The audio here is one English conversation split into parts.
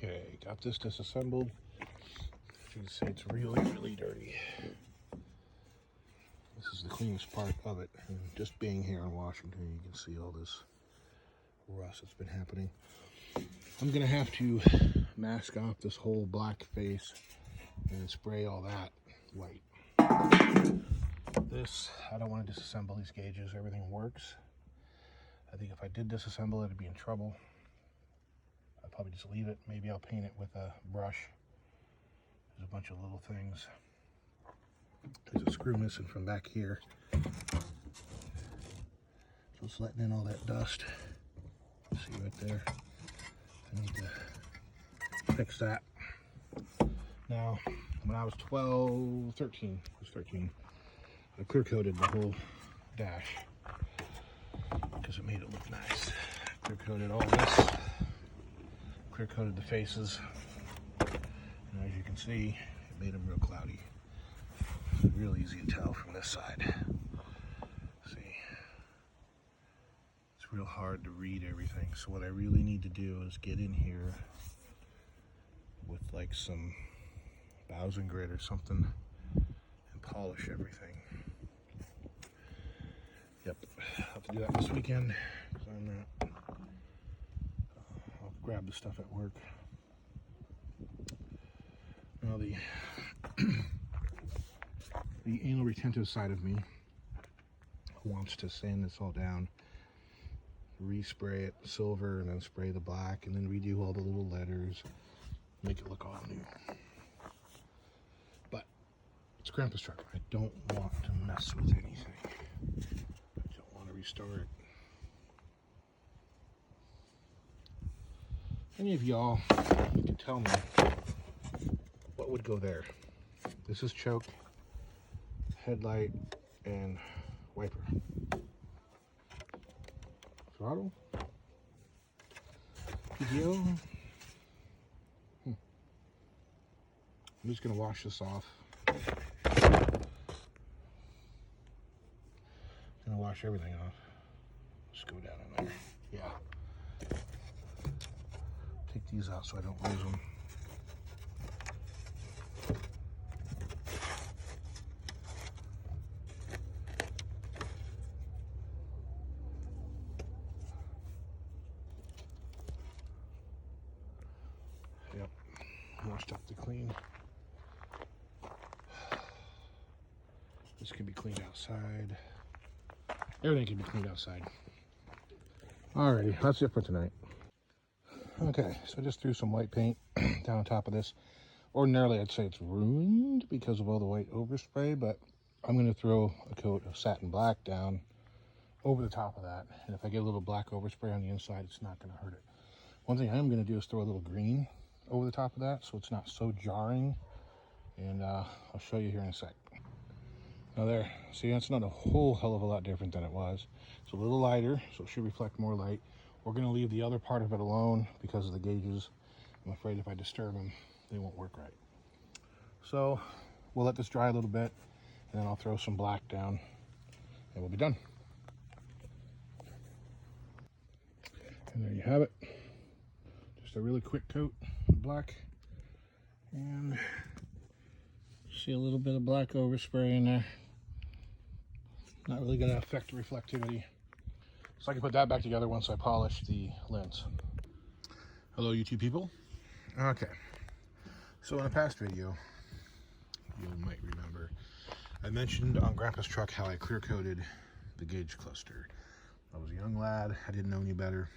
Okay, got this disassembled. As you can see, it's really, really dirty. This is the cleanest part of it. And just being here in Washington, you can see all this rust that's been happening. I'm gonna have to mask off this whole black face and spray all that white. This, I don't want to disassemble these gauges. Everything works. I think if I did disassemble it, it'd be in trouble. I'd probably just leave it. Maybe I'll paint it with a brush. There's a bunch of little things. There's a screw missing from back here. Just letting in all that dust. See right there. I need to fix that. Now, when I was 13, I clear coated the whole dash because it made it look nice. Clear coated all this. Clear coated the faces. And as you can see, it made them real cloudy. It's real easy to tell from this side. See, it's real hard to read everything. So what I really need to do is get in here with like some Bowsen grit or something and polish everything. Yep, I'll have to do that this weekend because I'm not. I'll grab the stuff at work. Now the anal retentive side of me wants to sand this all down, respray it silver, and then spray the black, and then redo all the little letters, make it look all new. But it's Grampa's truck. I don't want to mess with anything. I don't want to restore it. Any of y'all can tell me what would go there? This is choke, headlight, and wiper. Throttle? PTO? I'm just gonna wash this off. Gonna wash everything off. Just go down in there. Yeah. Take these out so I don't lose them. Yep, more stuff to clean. This can be cleaned outside. Everything can be cleaned outside. Alrighty, that's it for tonight. Okay, so I just threw some white paint down on top of this. Ordinarily, I'd say it's ruined because of all the white overspray, but I'm going to throw a coat of satin black down over the top of that. And if I get a little black overspray on the inside, it's not going to hurt it. One thing I am going to do is throw a little green over the top of that so it's not so jarring. And I'll show you here in a sec. Now there, see, that's not a whole hell of a lot different than it was. It's a little lighter, so it should reflect more light. We're going to leave the other part of it alone because of the gauges. I'm afraid if I disturb them, they won't work right. So we'll let this dry a little bit, and then I'll throw some black down, and we'll be done. And there you have it. Just a really quick coat of black. And see a little bit of black overspray in there. Not really going to affect the reflectivity. So I can put that back together once I polish the lens. Hello, YouTube people. Okay. So in a past video, you might remember, I mentioned on Grampa's truck how I clear coated the gauge cluster. I was a young lad. I didn't know any better.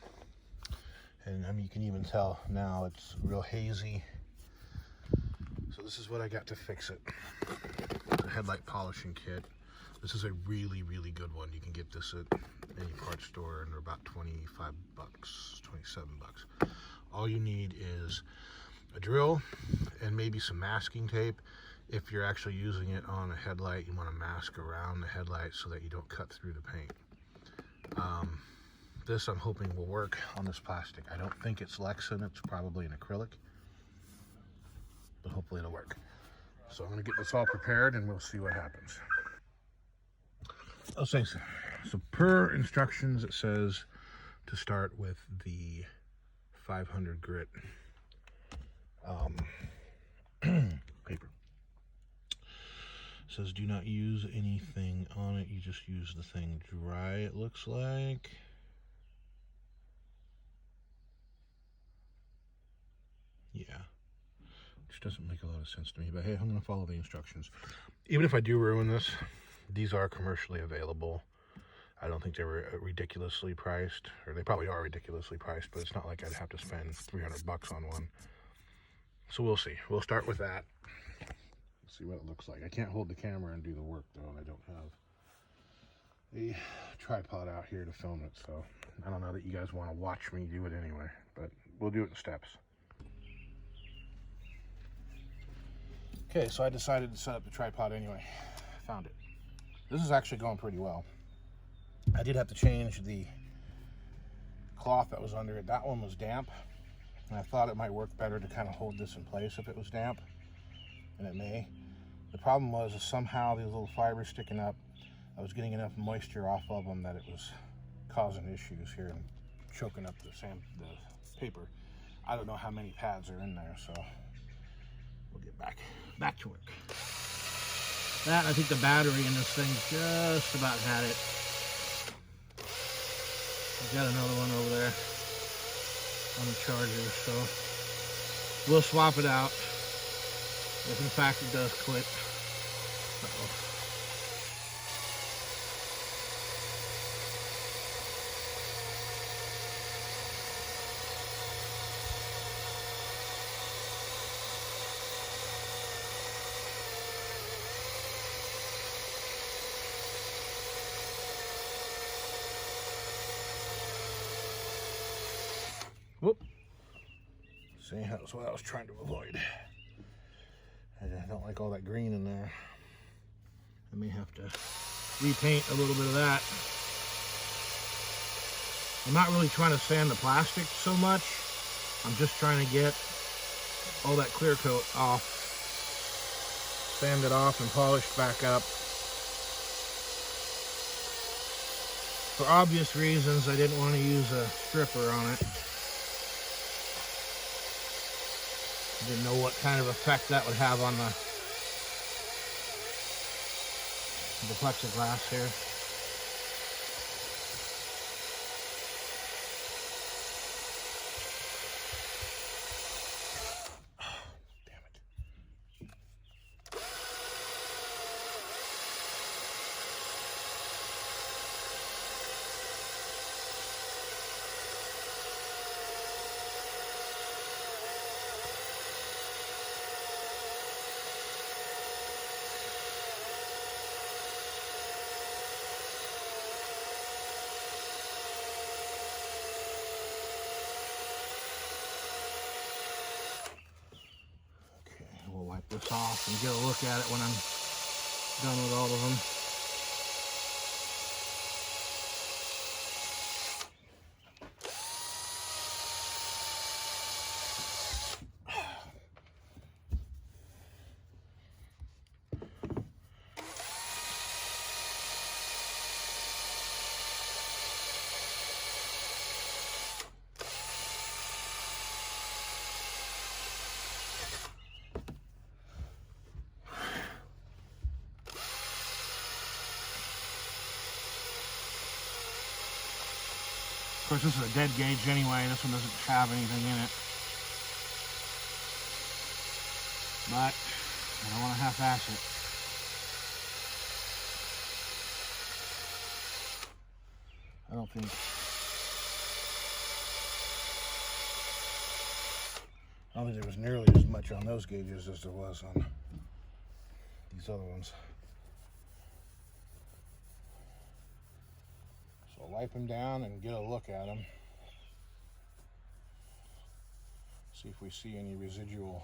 And I mean, you can even tell now it's real hazy. So this is what I got to fix it. It's a headlight polishing kit. This is a really, really good one. You can get this at any parts store, and they're about 25 bucks, 27 bucks. All you need is a drill and maybe some masking tape. If you're actually using it on a headlight, you want to mask around the headlight so that you don't cut through the paint. This I'm hoping will work on this plastic. I don't think it's Lexan, it's probably an acrylic, but hopefully it'll work. So I'm gonna get this all prepared and we'll see what happens. I'll say so per instructions, it says to start with the 500 grit paper. It says do not use anything on it, you just use the thing dry, it looks like. Yeah, which doesn't make a lot of sense to me, but hey, I'm going to follow the instructions. Even if I do ruin this, these are commercially available. I don't think they were ridiculously priced, or they probably are ridiculously priced, but it's not like I'd have to spend 300 bucks on one. So we'll see. We'll start with that. Let's see what it looks like. I can't hold the camera and do the work though, and I don't have a tripod out here to film it, so I don't know that you guys want to watch me do it anyway, but we'll do it in steps. Okay, so I decided to set up the tripod anyway. Found it. This is actually going pretty well. I did have to change the cloth that was under it. That one was damp, and I thought it might work better to kind of hold this in place if it was damp, and it may. The problem was somehow these little fibers sticking up, I was getting enough moisture off of them that it was causing issues here and choking up the paper. I don't know how many pads are in there, so we'll get back to work. That, I think the battery in this thing just about had it. I've got another one over there on the charger, so we'll swap it out if in fact it does click. Uh-oh. Whoop. See, that's what I was trying to avoid. I don't like all that green in there. I may have to repaint a little bit of that. I'm not really trying to sand the plastic so much. I'm just trying to get all that clear coat off, sand it off and polish back up. For obvious reasons, I didn't want to use a stripper on it. Didn't know what kind of effect that would have on the plexiglass here. Wipe this off and get a look at it when I'm done with all of them. Of course, this is a dead gauge anyway. This one doesn't have anything in it. But I don't want to half-ass it. I don't think there was nearly as much on those gauges as there was on these other ones. So I'll wipe them down and get a look at them. See if we see any residual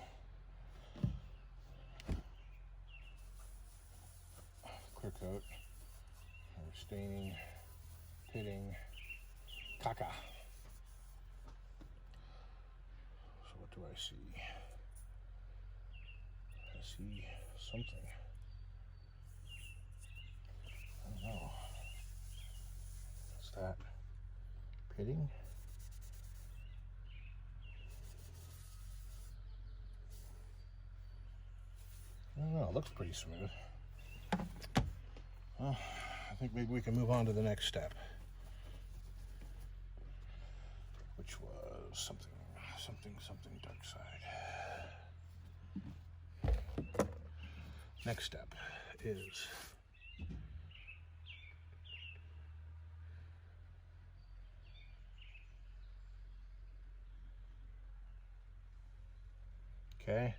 clear coat or staining, pitting, caca. So what do I see? I see something. I don't know. What's that? Pitting? Well, it looks pretty smooth. Well, I think maybe we can move on to the next step, which was something dark side. Next step is okay.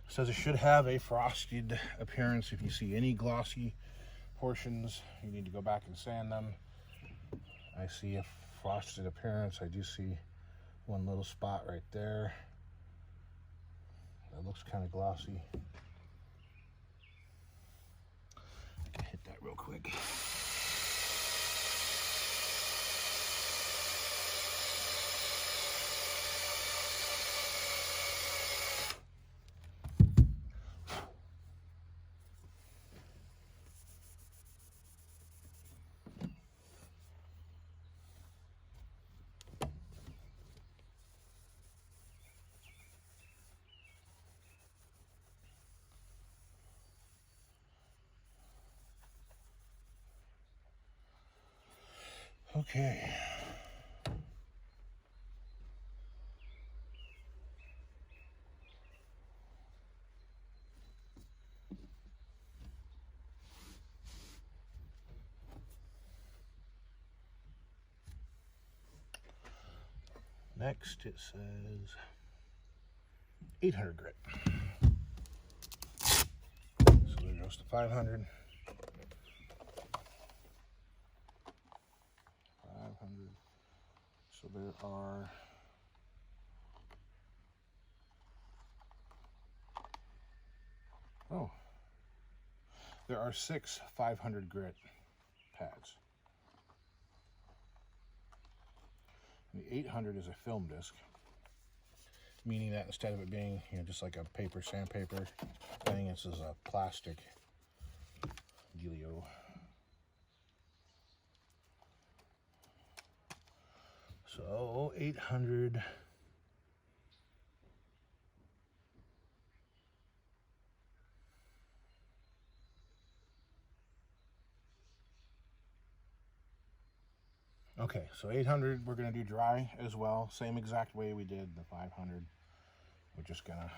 It says it should have a frosted appearance. If you see any glossy portions, you need to go back and sand them. I see a frosted appearance. I do see one little spot right there. That looks kind of glossy. I can hit that real quick. Okay. Next it says 800 grit. So there goes the 500. 500. So there are there are 6 500 grit pads. And the 800 is a film disc, meaning that instead of it being, you know, just like a paper sandpaper thing, this is a plastic dealio. So 800. Okay, so 800 we're going to do dry as well, same exact way we did the 500. We're just going to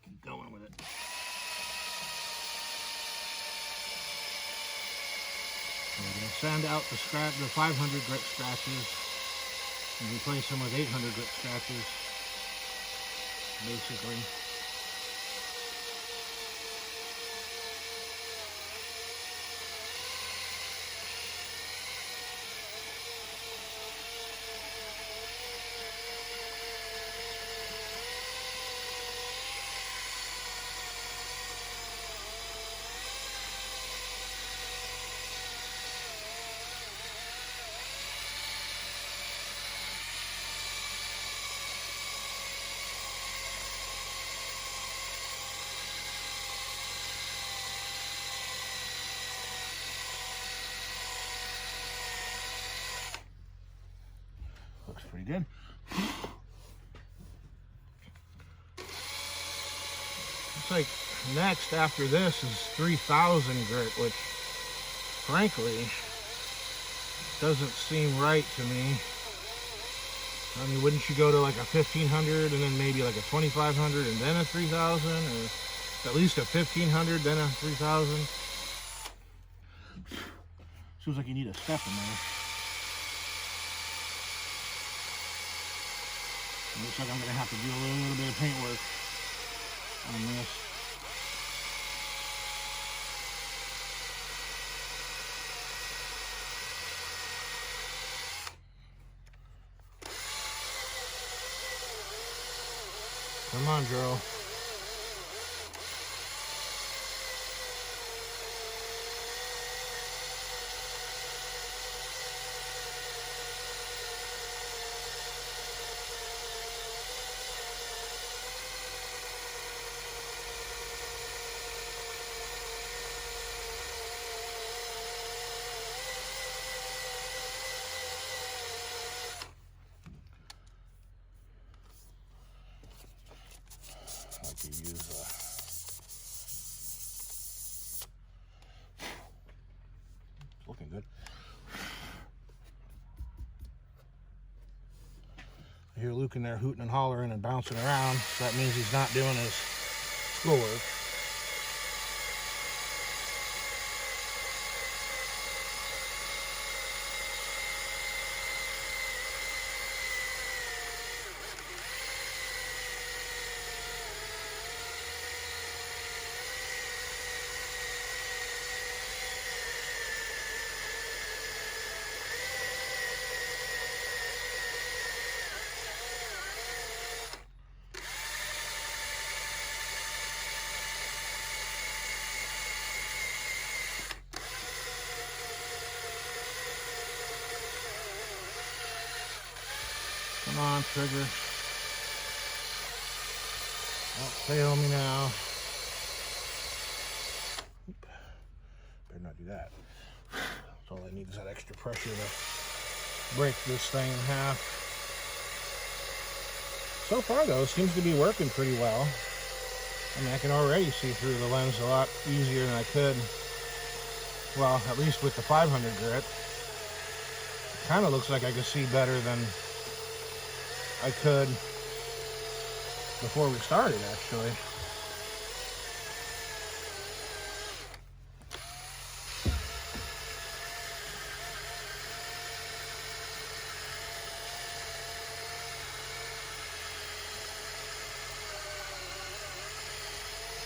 keep going with it. So we're going to sand out the 500 grit scratches and replace them with 800 grit scratches, basically. Looks pretty good. Looks like next after this is 3000 grit, which frankly doesn't seem right to me. I mean, wouldn't you go to like a 1500 and then maybe like a 2500 and then a 3000, or at least a 1500 then a 3000? Seems like you need a step in there. Looks like I'm going to have to do a little bit of paint work on this. Come on, girl. You hear Luke in there hooting and hollering and bouncing around, so that means he's not doing his schoolwork. Come on, trigger. Don't fail me now. Oop. Better not do that. That's all I need is that extra pressure to break this thing in half. So far though, it seems to be working pretty well. I mean, I can already see through the lens a lot easier than I could. Well, at least with the 500 grit. It kind of looks like I can see better than I could before we started, actually.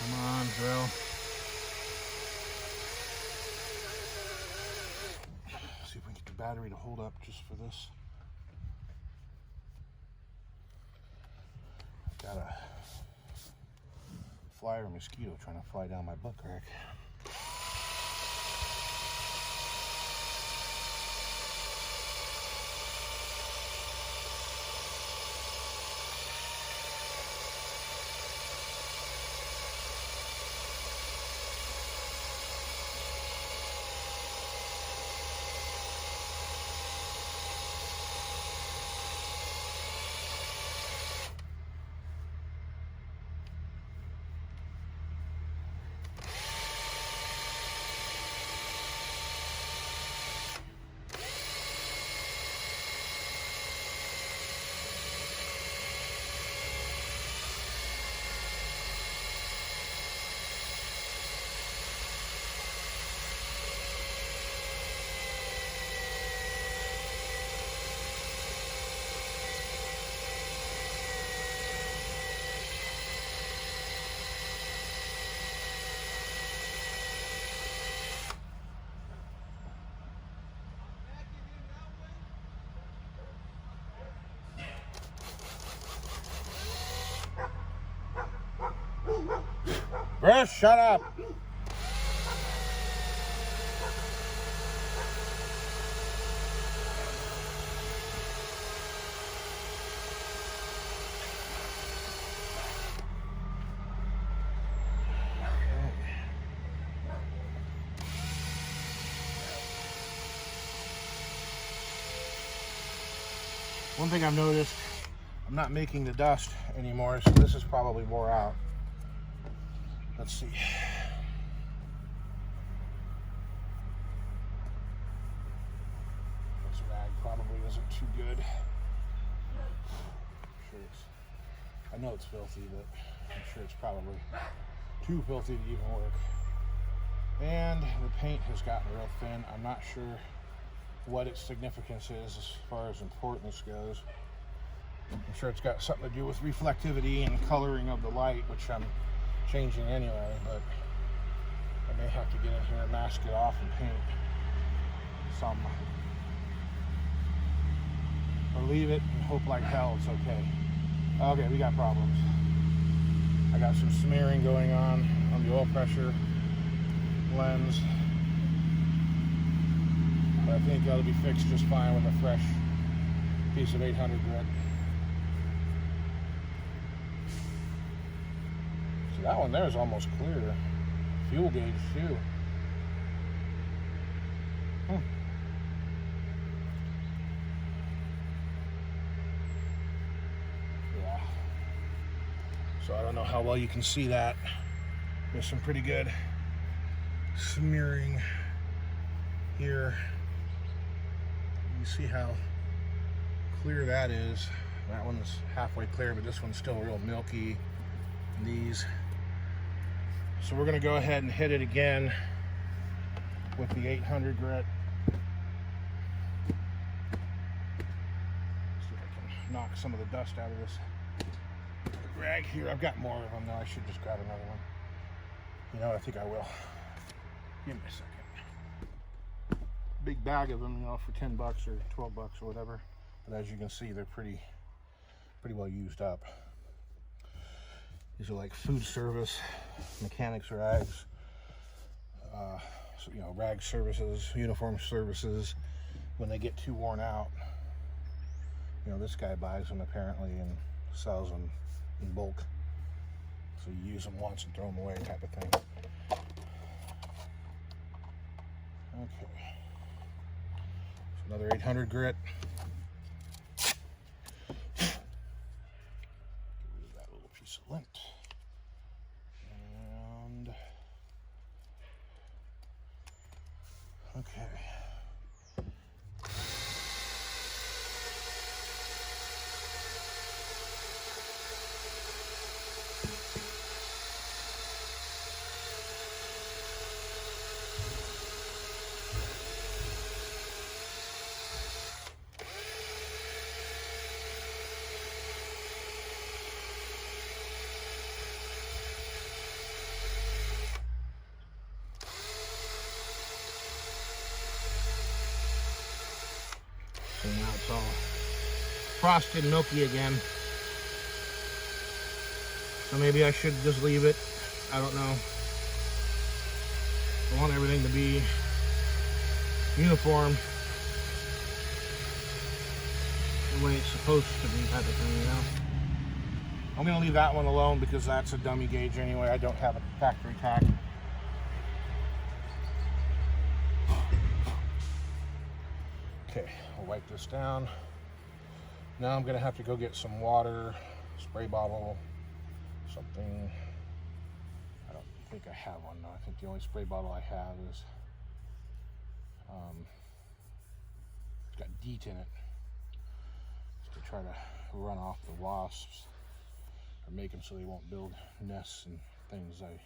Come on, drill. See if we can get the battery to hold up just for this. Got a fly or mosquito trying to fly down my book rack. Brush, shut up. One thing I've noticed, I'm not making the dust anymore, so this is probably wore out. Let's see. This rag probably isn't too good. I know it's filthy, but I'm sure it's probably too filthy to even work. And the paint has gotten real thin. I'm not sure what its significance is as far as importance goes. I'm sure it's got something to do with reflectivity and coloring of the light, which I'm changing anyway, but I may have to get in here and mask it off and paint some, or leave it and hope like hell it's okay. Okay, we got problems. I got some smearing going on the oil pressure lens, but I think that'll be fixed just fine with a fresh piece of 800 grit. That one there is almost clear. Fuel gauge too. Yeah. So I don't know how well you can see that. There's some pretty good smearing here. You see how clear that is. That one's halfway clear, but this one's still real milky. And these. So we're gonna go ahead and hit it again with the 800 grit. See if I can knock some of the dust out of this rag here. I've got more of them though. I should just grab another one. You know what? I think I will. Give me a second. Big bag of them, you know, for 10 bucks or 12 bucks or whatever. But as you can see, they're pretty well used up. These are like food service, mechanics rags, so, you know, rag services, uniform services. When they get too worn out, you know, this guy buys them apparently and sells them in bulk. So you use them once and throw them away type of thing. Okay. So another 800 grit. Get rid of that little piece of lint. And okay. So now it's all frosted milky again. So maybe I should just leave it. I don't know. I want everything to be uniform the way it's supposed to be, type of thing, you know. I'm gonna leave that one alone because that's a dummy gauge anyway. I don't have a factory tack. Okay, I'll wipe this down. Now I'm gonna have to go get some water, spray bottle, something. I don't think I have one though. I think the only spray bottle I have is, it's got DEET in it, just to try to run off the wasps, or make them so they won't build nests and things I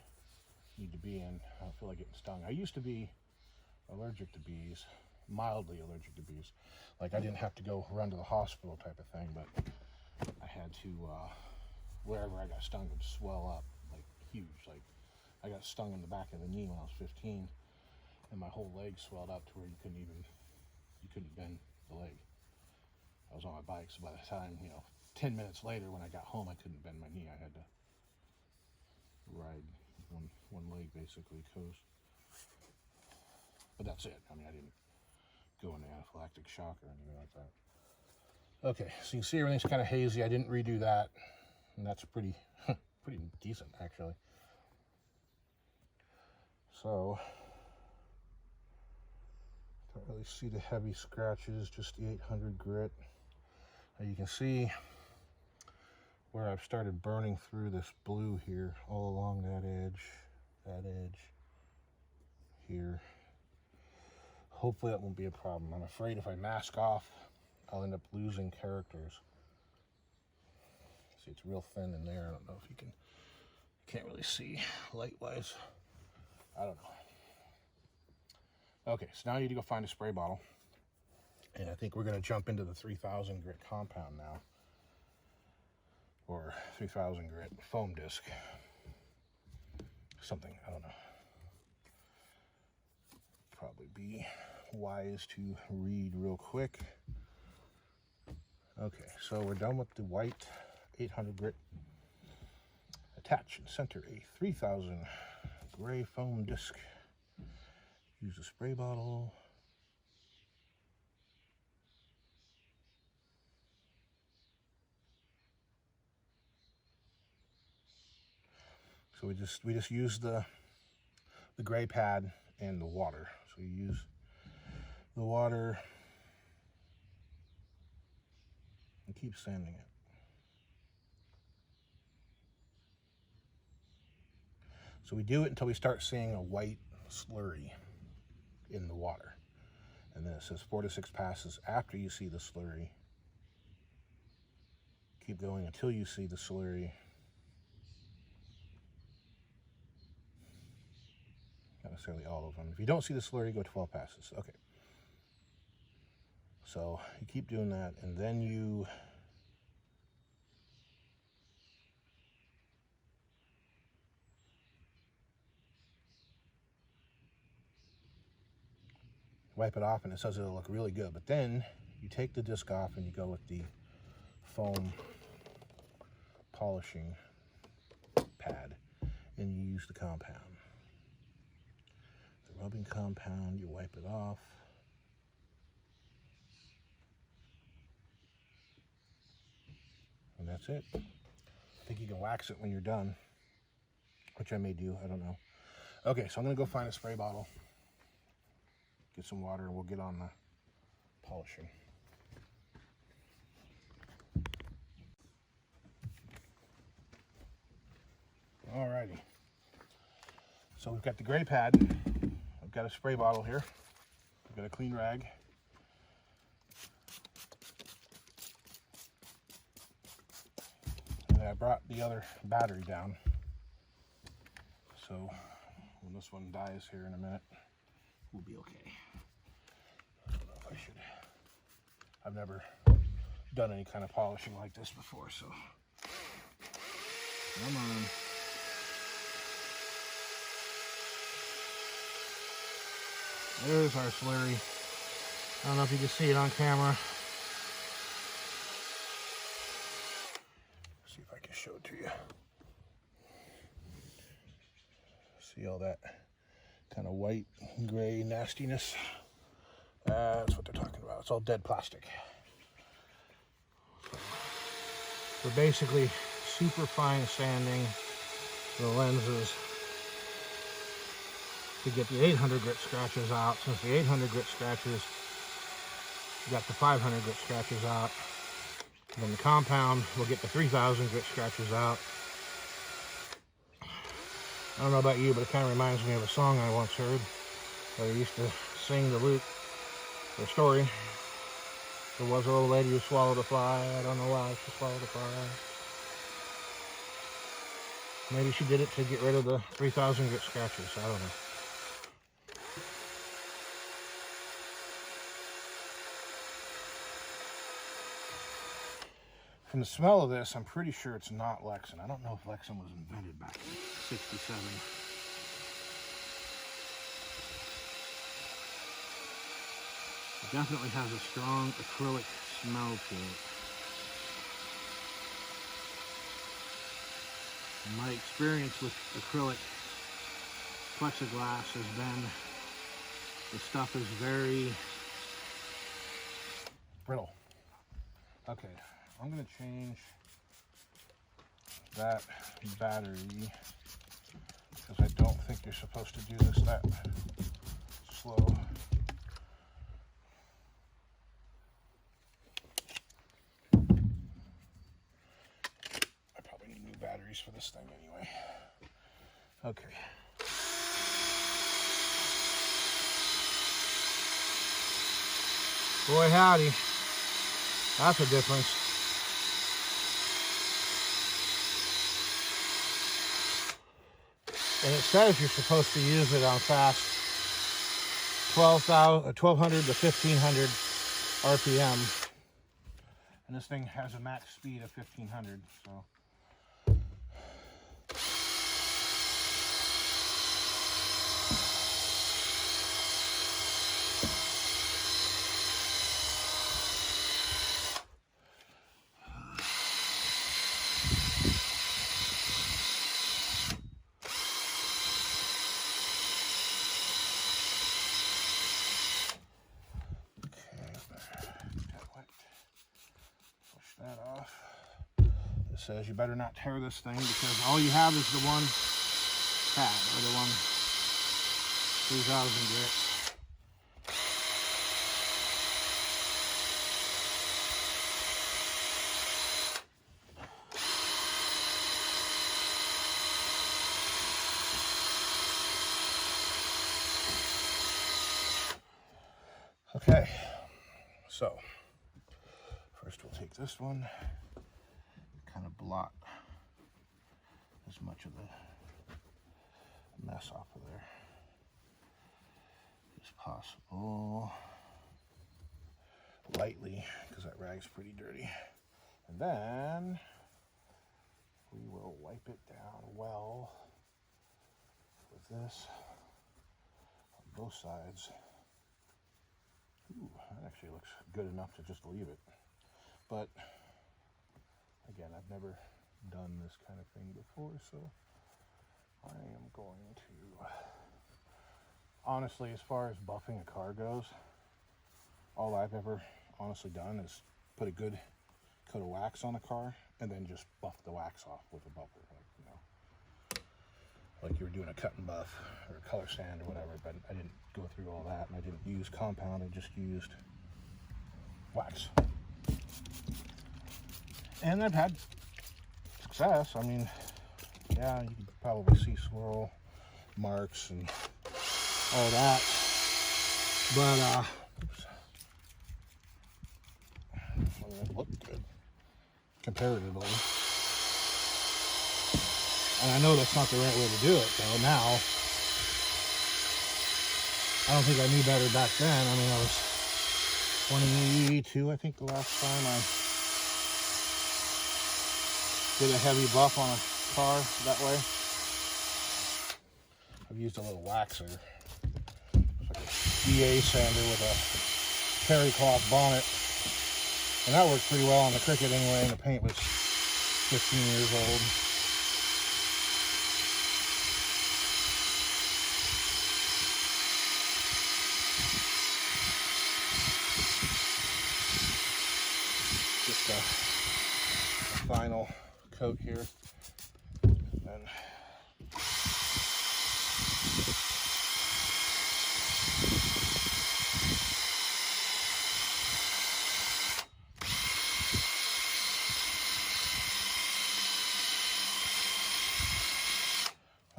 need to be in. I don't feel like getting stung. I used to be allergic to bees. Mildly allergic to bees. Like I didn't have to go run to the hospital type of thing, but I had to, wherever I got stung would swell up like huge. Like I got stung in the back of the knee when I was 15 and my whole leg swelled up to where you couldn't bend the leg. I was on my bike, so by the time, you know, 10 minutes later when I got home, I couldn't bend my knee. I had to ride one leg basically coast. But that's it. I mean, I didn't go into anaphylactic shock or anything like that. Okay, so you can see everything's kind of hazy. I didn't redo that, and that's pretty decent actually. So don't really see the heavy scratches, just the 800 grit. Now you can see where I've started burning through this blue here, all along that edge here. Hopefully that won't be a problem. I'm afraid if I mask off, I'll end up losing characters. See, it's real thin in there. I don't know if you can't really see light-wise. I don't know. Okay, so now I need to go find a spray bottle. And I think we're gonna jump into the 3000 grit compound now. Or 3000 grit foam disc. Something, I don't know. Probably be wise to read real quick. Okay, so we're done with the white 800 grit. Attach and center a 3000 gray foam disc. Use a spray bottle. So we just use the gray pad and the water. So you use the water and keep sanding it. So we do it until we start seeing a white slurry in the water. And then it says 4 to 6 passes after you see the slurry. keep going until you see the slurry. Not necessarily all of them. If you don't see the slurry, go 12 passes. Okay. So you keep doing that, and then you wipe it off, and it says it'll look really good. But then you take the disc off and you go with the foam polishing pad, and you use the compound. The rubbing compound, you wipe it off. And that's it. I think you can wax it when you're done, which I may do, I don't know. Okay, so I'm gonna go find a spray bottle, get some water, and we'll get on the polishing. Alrighty. So we've got the gray pad. I've got a spray bottle here. I've got a clean rag. And I brought the other battery down. So when this one dies here in a minute, we'll be okay. I don't know if I should. I've never done any kind of polishing like this before, so come on. There's our slurry. I don't know if you can see it on camera. See if I can show it to you. See all that kind of white, gray nastiness? That's what they're talking about. It's all dead plastic. We're basically super fine sanding the lenses to get the 800 grit scratches out. Since the 800 grit scratches, you got the 500 grit scratches out. And then the compound will get the 3000 grit scratches out. I don't know about you, but it kind of reminds me of a song I once heard where they used to sing the loop, the story. There was an old lady who swallowed a fly. I don't know why she swallowed a fly. Maybe she did it to get rid of the 3000 grit scratches. I don't know. From the smell of this, I'm pretty sure it's not Lexan. I don't know if Lexan was invented back in '67. It definitely has a strong acrylic smell to it. My experience with acrylic plexiglass has been the stuff is very brittle. Okay. I'm going to change that battery because I don't think you're supposed to do this that slow. I probably need new batteries for this thing anyway. Okay. Boy howdy, that's a difference. And it says you're supposed to use it on fast 1200 to 1500 RPM. And this thing has a max speed of 1500, so. That off. It says you better not tear this thing because all you have is the one pad or the one 3000 grit. Okay, so first we'll take this one blot as much of the mess off of there as possible, lightly, because that rag's pretty dirty. And then we will wipe it down well with this on both sides. Ooh, that actually looks good enough to just leave it. But again, I've never done this kind of thing before, so I am going to, honestly, as far as buffing a car goes, all I've ever honestly done is put a good coat of wax on a car and then just buff the wax off with a buffer, like, you know, like you were doing a cut and buff or a color sand or whatever. But I didn't go through all that, and I didn't use compound. I just used wax, and I've had success. I mean, yeah, you can probably see swirl marks and all that, but oops, well, it looked good comparatively. And I know that's not the right way to do it, though. Now, I don't think I knew better back then. I mean, I was 22, I think, the last time I did a heavy buff on a car that way. I've used a little waxer. It's like a DA sander with a terry cloth bonnet. And that worked pretty well on the Cricket anyway, and the paint was 15 years old. Just a final coat here, and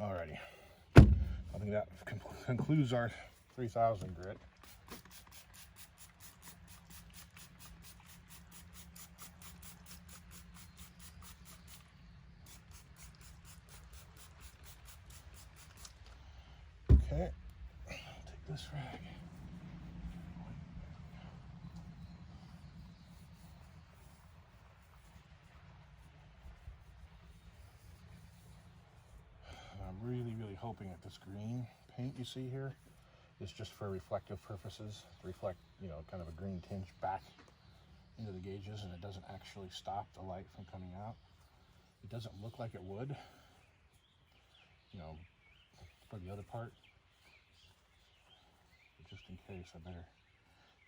alrighty, I think that concludes our 3000 grit. Okay, I'll take this rag. I'm really hoping that this green paint you see here is just for reflective purposes, to reflect, you know, kind of a green tinge back into the gauges, and it doesn't actually stop the light from coming out. It doesn't look like it would, you know, for the other part. But just in case, I better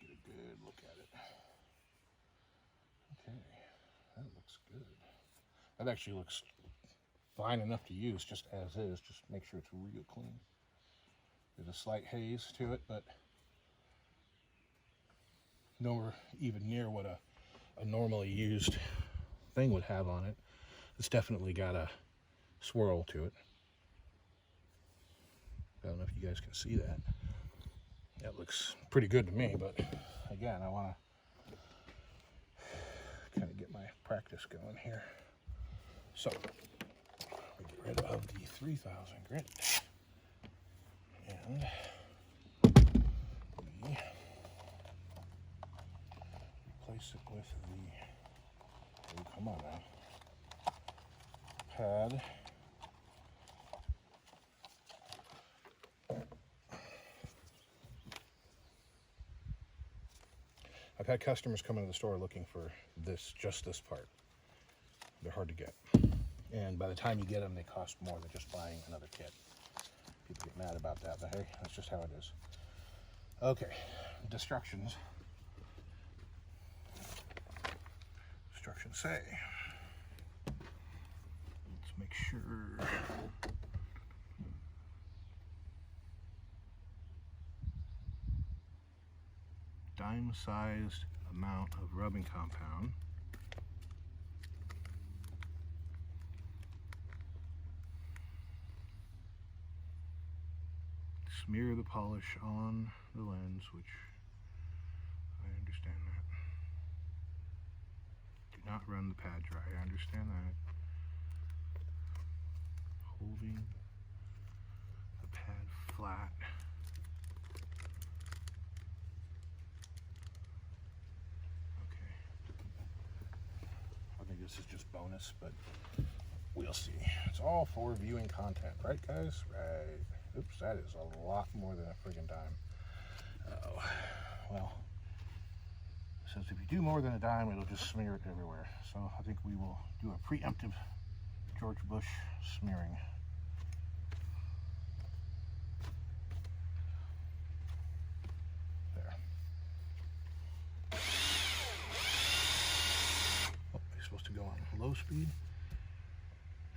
get a good look at it. Okay, that looks good. That actually looks fine enough to use just as is. Just make sure it's real clean. There's a slight haze to it, but nowhere even near what a normally used thing would have on it. It's definitely got a swirl to it. I don't know if you guys can see that. That looks pretty good to me, but again, I want to kind of get my practice going here. So, we get rid of the 3000 grit, and we replace it with the, oh, come on now, pad. I've had customers come into the store looking for this, just this part. They're hard to get. And by the time you get them, they cost more than just buying another kit. People get mad about that, but hey, that's just how it is. Okay, instructions. Instructions say, let's make sure. Dime-sized amount of rubbing compound. Smear the polish on the lens, which I understand that. Do not run the pad dry. I understand that. Holding the pad flat. Okay. I think this is just bonus, but we'll see. It's all for viewing content, right guys? Right. Oops, that is a lot more than a friggin' dime. Oh, well, since if you do more than a dime, it'll just smear it everywhere. So I think we will do a preemptive George Bush smearing. There. Oh, you're supposed to go on low speed.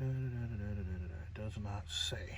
It does not say.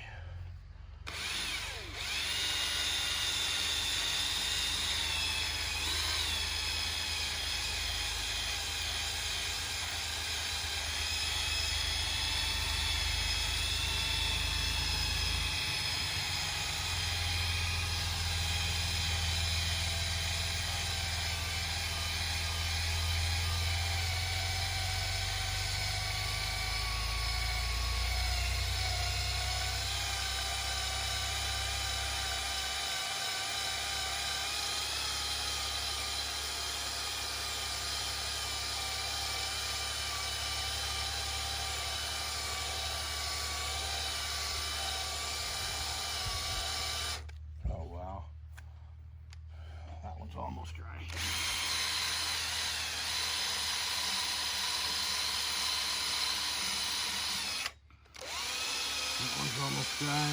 Almost dry. That one's almost dry.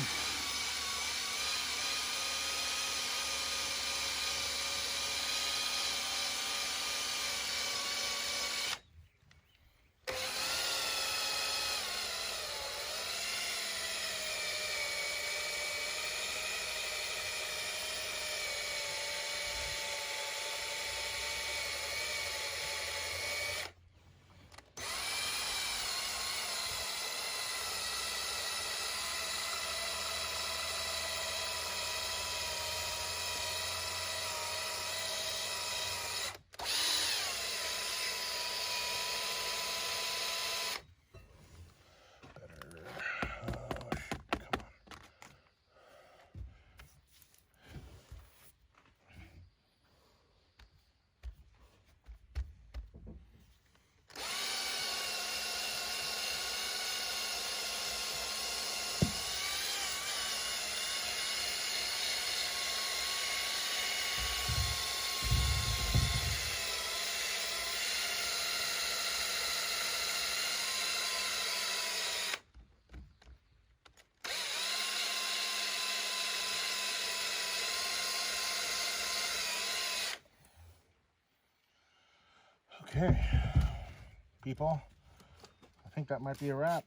Okay, people, I think that might be a wrap.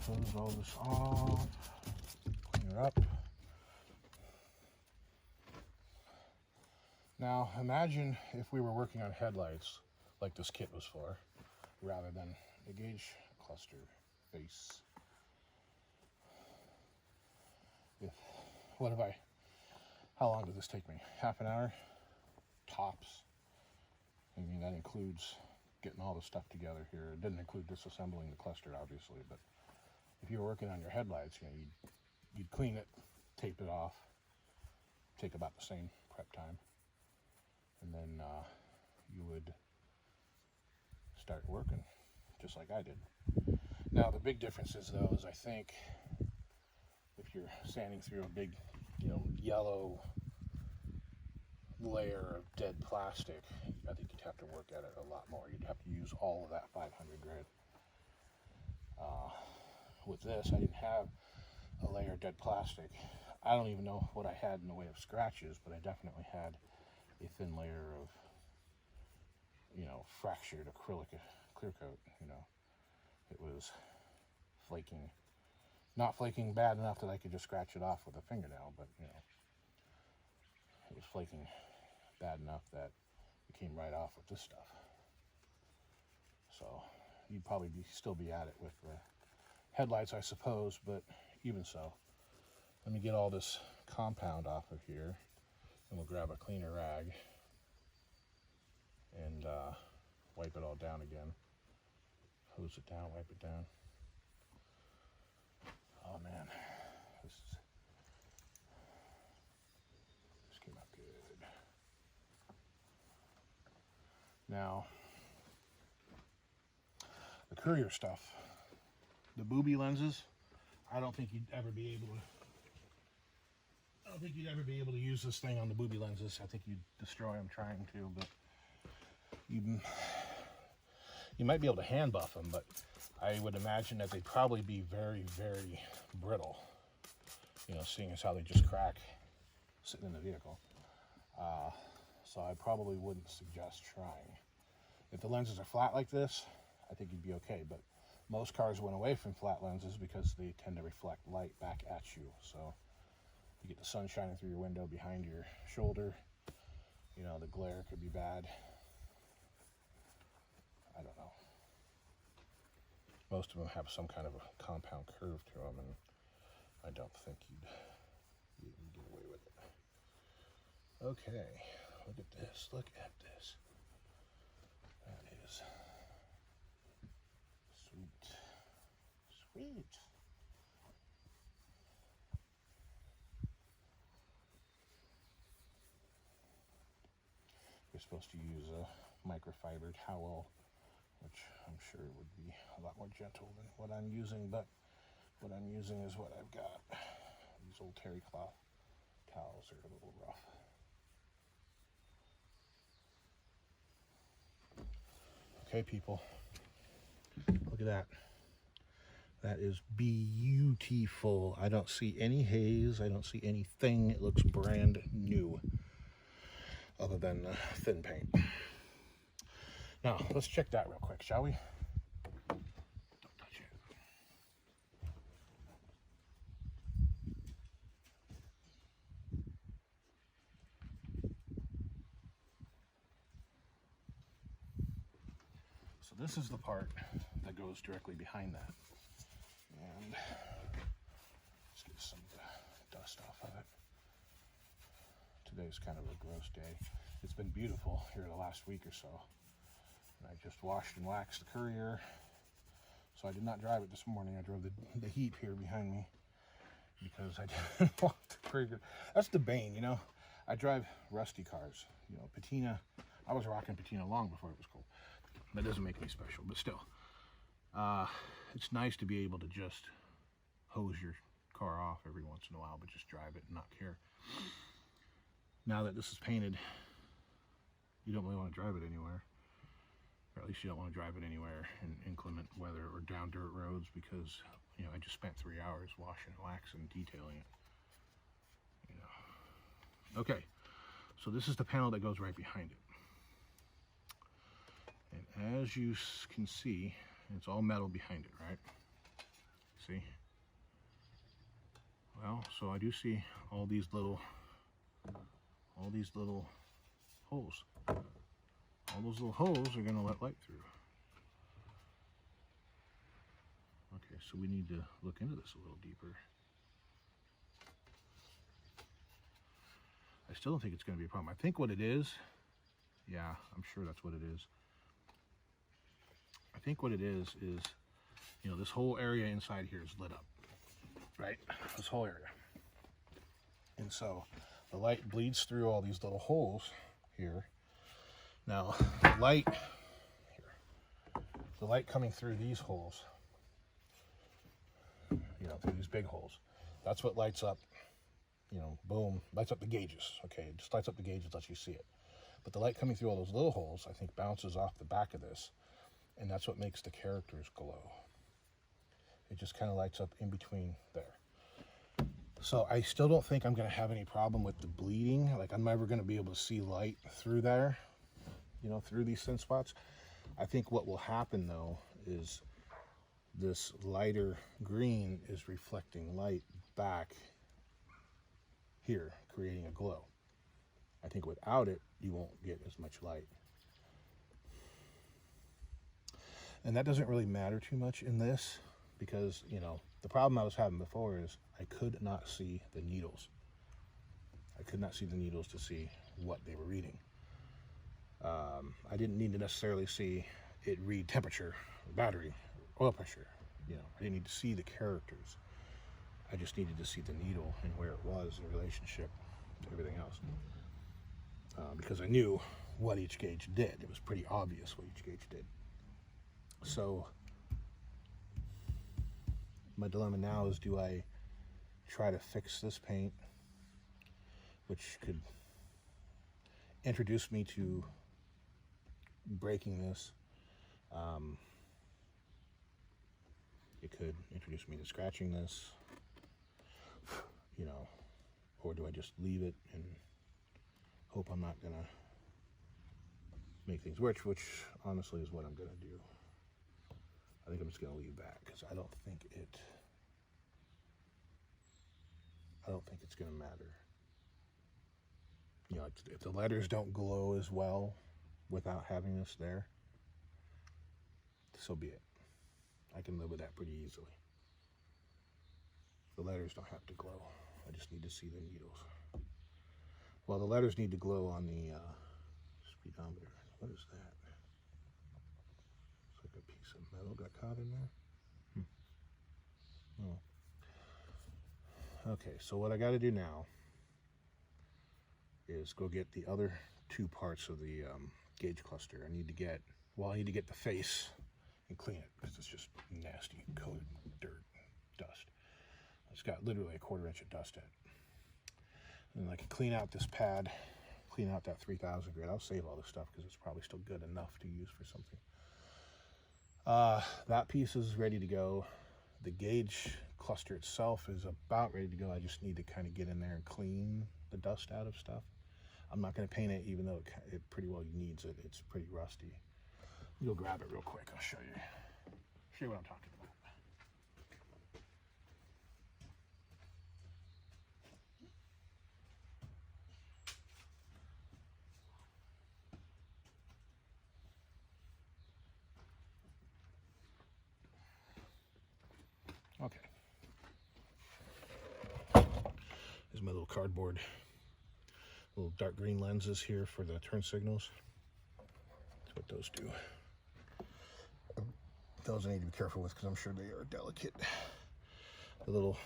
Close all this off, clean it up. Now, imagine if we were working on headlights like this kit was for, rather than a gauge cluster face. How long does this take me? Half an hour? Tops. I mean, that includes getting all the stuff together here. It didn't include disassembling the cluster, obviously, but if you were working on your headlights, you know, you'd clean it, tape it off, take about the same prep time, and then you would start working just like I did. Now, the big difference is, though, is I think if you're sanding through a big, yellow layer of dead plastic, I think you'd have to work at it a lot more. You'd have to use all of that 500 grit. With this, I didn't have a layer of dead plastic. I don't even know what I had in the way of scratches, but I definitely had a thin layer of, fractured acrylic clear coat. It was flaking. Not flaking bad enough that I could just scratch it off with a fingernail, but it was flaking bad enough that it came right off with this stuff. So you'd probably still be at it with the headlights, I suppose, but even so, let me get all this compound off of here, and we'll grab a cleaner rag and wipe it all down again. Hose it down, wipe it down. Oh man, this came out good. Now, the Courier stuff, the booby lenses, I don't think you'd ever be able to use this thing on the booby lenses. I think you'd destroy them trying to, but you might be able to hand buff them, but I would imagine that they'd probably be very, very brittle, you know, seeing as how they just crack sitting in the vehicle. So I probably wouldn't suggest trying. If the lenses are flat like this, I think you'd be okay, but most cars went away from flat lenses because they tend to reflect light back at you. So you get the sun shining through your window behind your shoulder, you know, the glare could be bad. I don't know. Most of them have some kind of a compound curve to them, and I don't think you'd get away with it. Okay, look at this, look at this. That is sweet, sweet. You're supposed to use a microfiber towel, which I'm sure would be a lot more gentle than what I'm using, but what I'm using is what I've got. These old terry cloth towels are a little rough. Okay, people, look at that. That is beautiful. I don't see any haze. I don't see anything. It looks brand new, other than thin paint. Now, let's check that real quick, shall we? Don't touch it. So this is the part that goes directly behind that. And let's get some dust off of it. Today's kind of a gross day. It's been beautiful here the last week or so. And I just washed and waxed the Courier. So I did not drive it this morning. I drove the Heat here behind me because I didn't want the Courier. That's the bane, you know. I drive rusty cars. You know, patina. I was rocking patina long before it was cool. That doesn't make me special, but still. It's nice to be able to just hose your car off every once in a while, but just drive it and not care. Now that this is painted, you don't really want to drive it anywhere. Or at least you don't want to drive it anywhere in inclement weather or down dirt roads, because, you know, I just spent 3 hours washing, waxing, detailing it. You know. Okay, so this is the panel that goes right behind it. And as you can see, it's all metal behind it, right? See? Well, so I do see all these little holes. All those little holes are going to let light through. Okay, so we need to look into this a little deeper. I still don't think it's going to be a problem. I think what it is, yeah, I'm sure that's what it is. I think what it is, you know, this whole area inside here is lit up, right? This whole area. And so the light bleeds through all these little holes here. Now, the light coming through these holes, you know, through these big holes, that's what lights up, you know, boom, lights up the gauges. Okay, it just lights up the gauges, lets you see it. But the light coming through all those little holes, I think, bounces off the back of this, and that's what makes the characters glow. It just kind of lights up in between there. So I still don't think I'm going to have any problem with the bleeding. Like, I'm never going to be able to see light through there, you know, through these thin spots. I think what will happen, though, is this lighter green is reflecting light back here, creating a glow. I think without it, you won't get as much light. And that doesn't really matter too much in this, because, you know, the problem I was having before is I could not see the needles. I could not see the needles to see what they were reading. I didn't need to necessarily see it read temperature, battery, oil pressure. You know, I didn't need to see the characters. I just needed to see the needle and where it was in relationship to everything else. Because I knew what each gauge did. It was pretty obvious what each gauge did. So my dilemma now is, do I try to fix this paint, which could introduce me to breaking this. It could introduce me to scratching this, you know, or do I just leave it and hope I'm not gonna make things worse, which honestly is what I'm gonna do. I think I'm just gonna leave that because I don't think it's gonna matter. You know, if the letters don't glow as well without having this there, so be it. I can live with that pretty easily. The letters don't have to glow. I just need to see the needles. Well, the letters need to glow on the speedometer. What is that? It's like a piece of metal got caught in there. Oh. Okay, so what I got to do now is go get the other two parts of the gauge cluster. I need to get the face and clean it because it's just nasty, coated dirt, dust. It's got literally a 1/4 inch of dust in it. And I can clean out this pad, clean out that 3000 grit. I'll save all this stuff because it's probably still good enough to use for something. That piece is ready to go. The gauge cluster itself is about ready to go. I just need to kind of get in there and clean the dust out of stuff. I'm not going to paint it, even though it pretty well needs it. It's pretty rusty. You'll grab it real quick. I'll show you. Show you what I'm talking about. Okay. There's my little cardboard, little dark green lenses here for the turn signals. That's what those do. Those I need to be careful with because I'm sure they are delicate. The little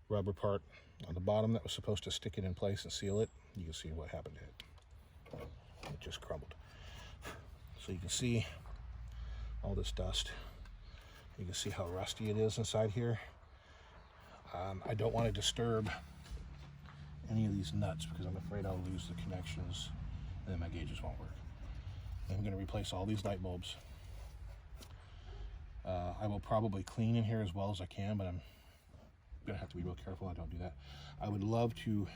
rubber part on the bottom that was supposed to stick it in place and seal it, you can see what happened to it. It just crumbled. So you can see all this dust. You can see how rusty it is inside here. I don't want to disturb any of these nuts because I'm afraid I'll lose the connections and then my gauges won't work. I'm going to replace all these light bulbs. I will probably clean in here as well as I can, but I'm going to have to be real careful I don't do that. I would love to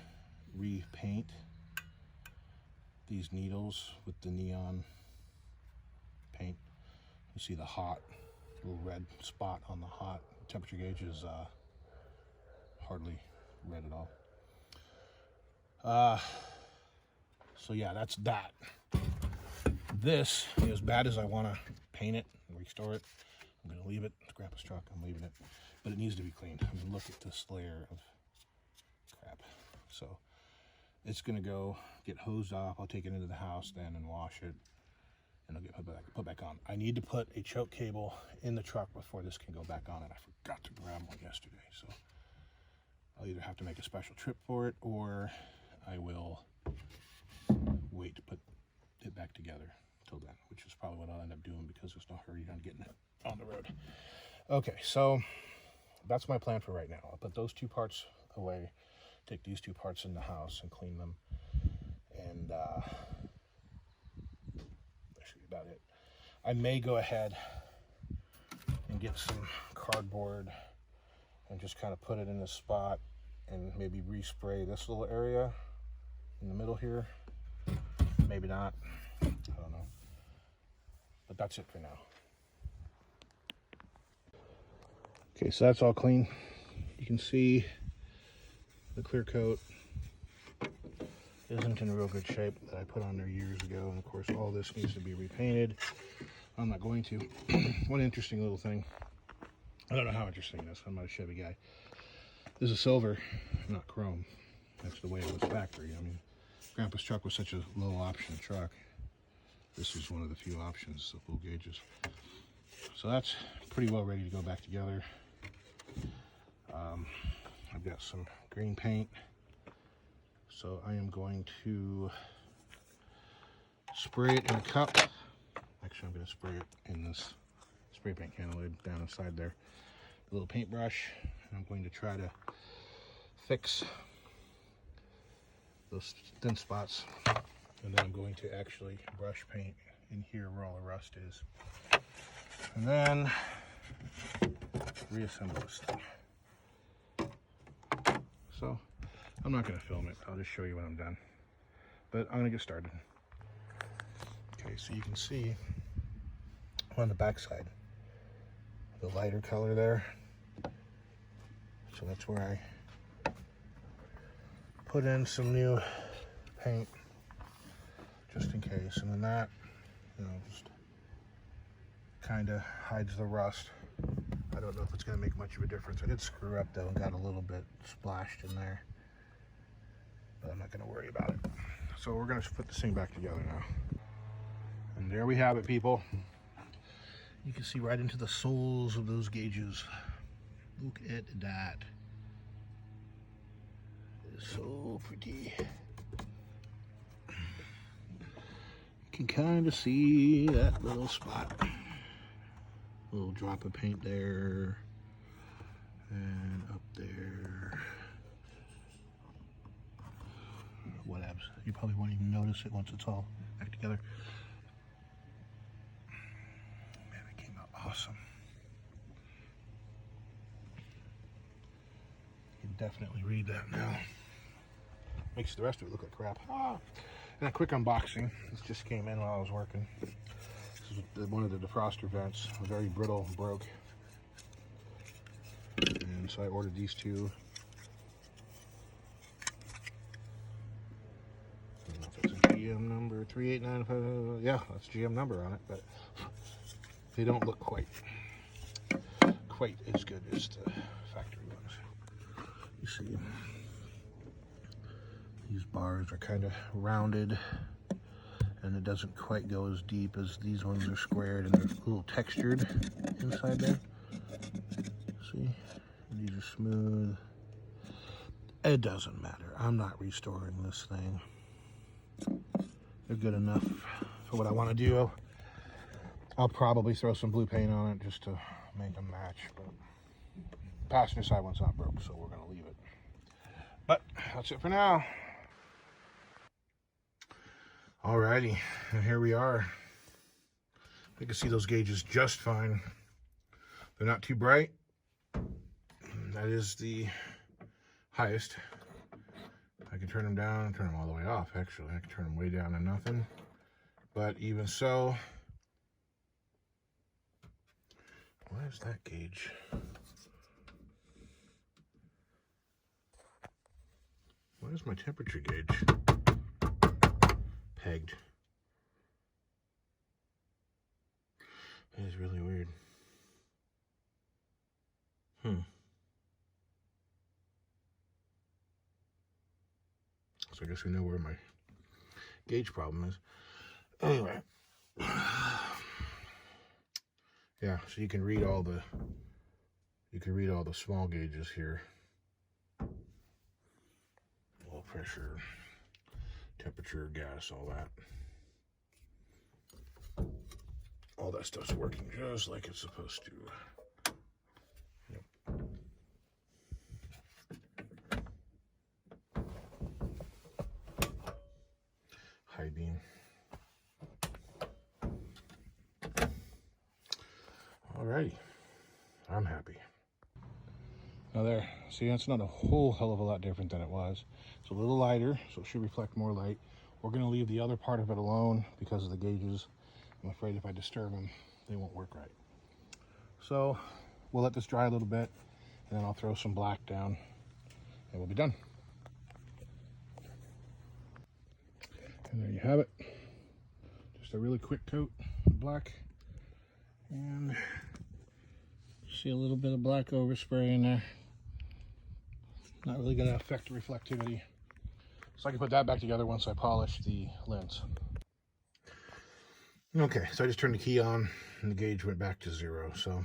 repaint these needles with the neon paint. You see the hot little red spot on the hot temperature gauge is hardly red at all. So yeah, that's that. This, as bad as I want to paint it and restore it, I'm going to leave it. It's Grandpa's truck. I'm leaving it, but it needs to be cleaned. I mean, look at this layer of crap. So it's going to go get hosed off. I'll take it into the house then and wash it, and I'll get put back on. I need to put a choke cable in the truck before this can go back on, and I forgot to grab one yesterday. So I'll either have to make a special trip for it, or I will wait to put it back together till then, which is probably what I'll end up doing because there's no hurry on getting it on the road. Okay, so that's my plan for right now. I'll put those two parts away, take these two parts in the house and clean them, and that should be about it. I may go ahead and get some cardboard and just kind of put it in this spot and maybe respray this little area in the middle here. Maybe not, I don't know, but that's it for now. Okay, so that's all clean. You can see the clear coat isn't in real good shape that I put on there years ago, and of course all this needs to be repainted. I'm not going to. One interesting little thing, I don't know how interesting it is, I'm not a Chevy guy. This is silver, not chrome. That's the way it was factory. I mean, Grandpa's truck was such a low option truck. this is one of the few options, the full gauges. So that's pretty well ready to go back together. I've got some green paint, so I am going to spray it in a cup. Actually, I'm going to spray it in this spray paint can lid down inside there. A little paintbrush, and I'm going to try to fix those thin spots, and then I'm going to actually brush paint in here where all the rust is, and then reassemble this thing. So I'm not going to film it, I'll just show you when I'm done, but I'm going to get started. Okay, so you can see on the back side the lighter color there, so that's where I put in some new paint just in case, and then that, you know, just kind of hides the rust. I don't know if it's going to make much of a difference. I did screw up though and got a little bit splashed in there, but I'm not going to worry about it. So we're going to put this thing back together now. And there we have it, people. You can see right into the soles of those gauges. Look at that. It's so pretty. You can kind of see that little spot. A little drop of paint there. And up there. Whatevs. You probably won't even notice it once it's all back together. Man, it came out awesome. You can definitely read that now. Makes the rest of it look like crap. And a quick unboxing. This just came in while I was working. This is one of the defroster vents. Very brittle, broke. And so I ordered these two. I don't know if it's a GM number 3895. Yeah, that's GM number on it, but they don't look quite as good as the factory ones. You see, these bars are kind of rounded, and it doesn't quite go as deep as these ones are squared, and they're a little textured inside there. See, these are smooth. It doesn't matter. I'm not restoring this thing. They're good enough for what I want to do. I'll probably throw some blue paint on it just to make them match, but the passenger side one's not broke, so we're going to leave it. But that's it for now. Alrighty, and here we are. You can see those gauges just fine. They're not too bright. That is the highest. I can turn them down, turn them all the way off, actually. I can turn them way down to nothing. But even so, what is that gauge? What is my temperature gauge? Pegged. That is really weird. So I guess we know where my gauge problem is. Anyway. Yeah, so you can read all the small gauges here. Oil pressure, temperature, gas, all that. All that stuff's working just like it's supposed to. Yep. High beam. Alrighty, I'm happy. Now there, see, that's not a whole hell of a lot different than it was. It's a little lighter, so it should reflect more light. We're going to leave the other part of it alone because of the gauges. I'm afraid if I disturb them, they won't work right. So we'll let this dry a little bit, and then I'll throw some black down, and we'll be done. And there you have it. Just a really quick coat of black. And see a little bit of black overspray in there. Not really going to affect the reflectivity. So I can put that back together once I polish the lens. Okay, so I just turned the key on and the gauge went back to 0. So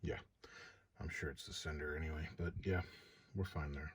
yeah, I'm sure it's the sender anyway, but yeah, we're fine there.